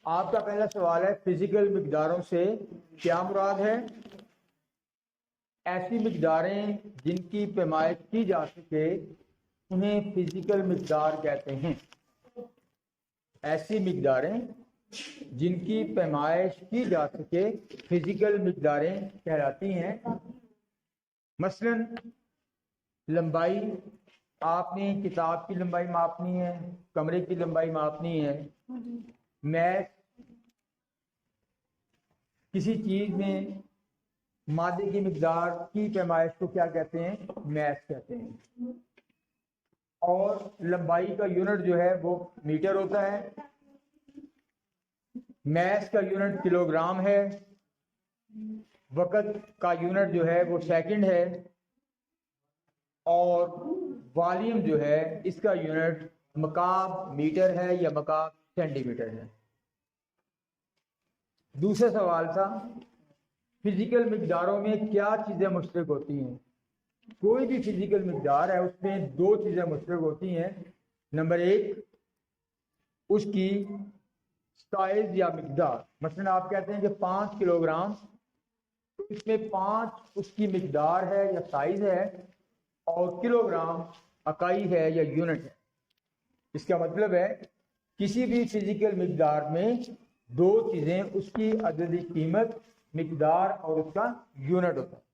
आपका पहला सवाल है, फिजिकल मिकदारों से क्या मुराद है? ऐसी मिकदारें जिनकी पैमाइश की जा सके उन्हें फिजिकल मिकदार कहते हैं। ऐसी मिकदारें जिनकी पैमाइश की जा सके फिजिकल मिकदारें कहलाती हैं। मसलन लंबाई, आपने किताब की लंबाई मापनी है, कमरे की लंबाई मापनी है। मैथ, किसी चीज में मादे की मिकदार की पैमाइश को क्या कहते हैं? मैथ कहते हैं। और लंबाई का यूनिट जो है वो मीटर होता है, मैथ का यूनिट किलोग्राम है, वक़्त का यूनिट जो है वो सेकंड है, और वॉल्यूम जो है इसका यूनिट मकाब मीटर है या मकाब सेंटीमीटर है। दूसरा सवाल था, फिजिकल मिकदारों में क्या चीज़ें मुश्तरक होती हैं? कोई भी फिजिकल मिकदार है उसमें दो चीज़ें मुश्तरक होती हैं। नंबर एक, उसकी साइज या मिकदार। मसलन आप कहते हैं कि 5 किलोग्राम, तो इसमें 5 उसकी मिकदार है या साइज है, और किलोग्राम इकाई है या यूनिट है। इसका मतलब है किसी भी फिजिकल मिकदार में दो चीज़ें, उसकी अददी कीमत, मिकदार और उसका यूनिट होता है।